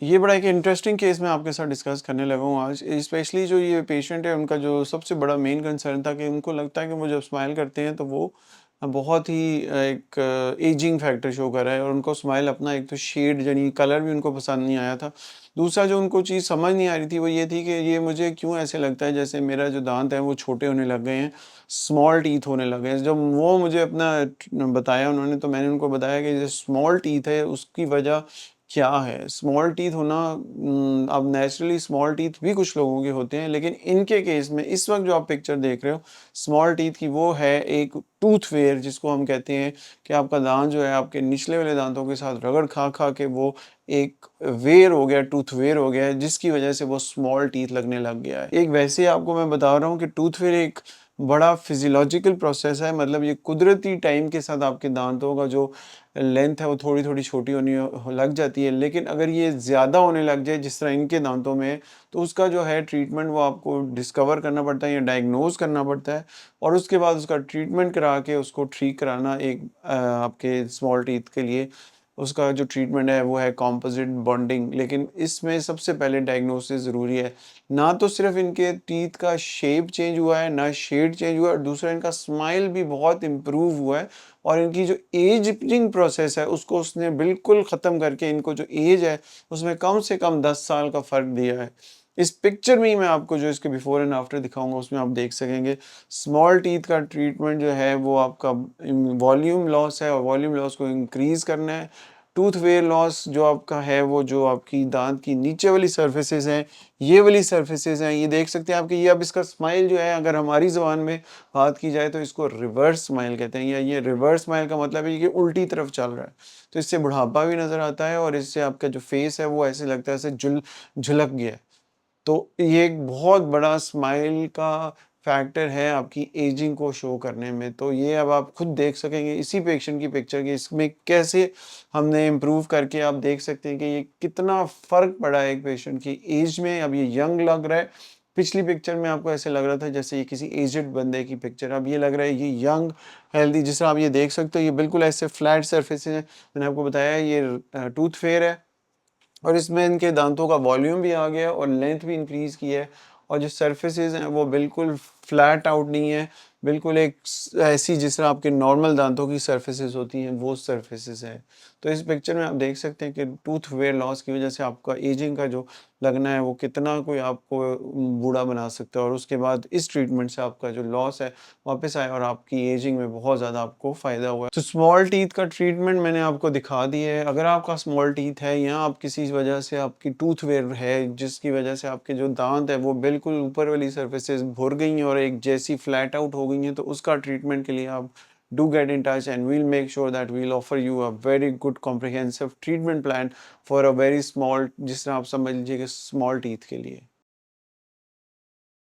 ये बड़ा एक इंटरेस्टिंग केस मैं आपके साथ डिस्कस करने लगा हूँ आज। स्पेशली जो ये पेशेंट है, उनका जो सबसे बड़ा मेन कंसर्न था कि उनको लगता है कि वो जब स्माइल करते हैं तो वो बहुत ही एक एजिंग फैक्टर शो कर रहा है, और उनको स्माइल अपना एक तो शेड यानी कलर भी उनको पसंद नहीं आया था। दूसरा जो उनको चीज़ समझ नहीं आ रही थी वो ये थी कि ये मुझे क्यों ऐसे लगता है जैसे मेरा जो दाँत है वो छोटे होने लग गए हैं, स्मॉल टीथ होने लगे हैं। जब वो मुझे अपना बताया उन्होंने, तो मैंने उनको बताया कि जो स्मॉल टीथ है उसकी वजह क्या है? स्मॉल टीथ होना, अब नेचुरली स्मॉल टीथ भी कुछ लोगों के होते हैं, लेकिन इनके केस में इस वक़्त जो आप पिक्चर देख रहे हो स्मॉल टीथ की, वो है एक टूथ वेयर, जिसको हम कहते हैं कि आपका दाँत जो है आपके निचले वाले दाँतों के साथ रगड़ खा-खा के वो एक वेयर हो गया, टूथ वेयर हो गया है, जिसकी वज़ह से वो स्मॉल टीथ लगने लग गया है। एक वैसे आपको मैं बता रहा हूँ कि टूथ वेयर एक बड़ा फिज़ियोलॉजिकल प्रोसेस है, मतलब ये कुदरती टाइम के साथ आपके दाँतों का जो लेंथ है वो थोड़ी-थोड़ी छोटी होनी लग जाती है। लेकिन अगर ये ज़्यादा होने लग जाए जिस तरह इनके दाँतों में है, तो उसका जो है ट्रीटमेंट वो आपको डिस्कवर करना पड़ता है या डायग्नोज़ करना पड़ता है, और उसके बाद उसका ट्रीटमेंट करा के उसको ठीक कराना एक आपके स्मॉल टीथ के लिए उसका जो ट्रीटमेंट है वो है कंपोजिट बॉन्डिंग। लेकिन इसमें सबसे पहले डायग्नोसिस ज़रूरी है। ना तो सिर्फ़ इनके टीथ का शेप चेंज हुआ है, ना शेड चेंज हुआ है, और दूसरा इनका स्माइल भी बहुत इम्प्रूव हुआ है, और इनकी जो एजिंग प्रोसेस है उसको उसने बिल्कुल ख़त्म करके इनको जो एज है उसमें कम से कम 10 साल का फ़र्क दिया है। इस पिक्चर में ही मैं आपको जो इसके बिफ़ोर एंड आफ्टर दिखाऊँगा उसमें आप देख सकेंगे। स्मॉल टीथ का ट्रीटमेंट जो है वो आपका वॉल्यूम लॉस है, और वॉल्यूम लॉस को इंक्रीज़ करना है। टूथ वेयर लॉस जो आपका है, वो जो आपकी दाँत की नीचे वाली सर्फेसेज़ हैं, ये वाली सर्फेसेज़ हैं, ये देख सकते हैं आप कि ये अब इसका स्माइल जो है, अगर हमारी ज़ुबान में बात की जाए तो इसको रिवर्स स्माइल कहते हैं, या ये रिवर्स स्माइल का मतलब है कि उल्टी तरफ चल रहा है। तो इससे बुढ़ापा भी नज़र आता है, और इससे आपका जो फेस है वो ऐसे लगता है जैसे झुलक गया है। तो ये एक बहुत बड़ा स्माइल का फैक्टर है आपकी एजिंग को शो करने में। तो ये अब आप खुद देख सकेंगे इसी पेशेंट की पिक्चर की, इसमें कैसे हमने इम्प्रूव करके आप देख सकते हैं कि ये कितना फ़र्क पड़ा है एक पेशेंट की एज में। अब ये यंग लग रहा है। पिछली पिक्चर में आपको ऐसे लग रहा था जैसे ये किसी एज्ड बंदे की पिक्चर, अब ये लग रहा है ये यंग, हेल्दी। जिस तरह आप ये देख सकते हो, ये बिल्कुल ऐसे फ्लैट सरफेसेस हैं। मैंने आपको बताया ये टूथ फेयर है, और इसमें इनके दांतों का वॉल्यूम भी आ गया और लेंथ भी इंक्रीज़ की है, और जो सरफेसेस हैं वो बिल्कुल फ्लैट आउट नहीं है, बिल्कुल एक ऐसी जिस तरह आपके नॉर्मल दांतों की सरफेसेस होती हैं वो सरफेसेस हैं। तो इस पिक्चर में आप देख सकते हैं कि टूथ वेयर लॉस की वजह से आपका एजिंग का जो लगना है वो कितना कोई आपको बूढ़ा बना सकता है, और उसके बाद इस ट्रीटमेंट से आपका जो लॉस है वापस आए, और आपकी एजिंग में बहुत ज़्यादा आपको फ़ायदा हुआ है। तो स्मॉल टीथ का ट्रीटमेंट मैंने आपको दिखा दिया है। अगर आपका स्मॉल टीथ है, या आप किसी वजह से आपकी टूथ वेयर है जिसकी वजह से आपके जो दांत है वो बिल्कुल ऊपर वाली सर्फेसेस भुर गई हैं और एक जैसी फ्लैट आउट हो गई हैं, तो उसका ट्रीटमेंट के लिए आप do get in touch, and we'll make sure that we'll offer you a very good comprehensive treatment plan for a very small, जिस तरह आप समझ लीजिए कि स्मॉल टीथ के लिए।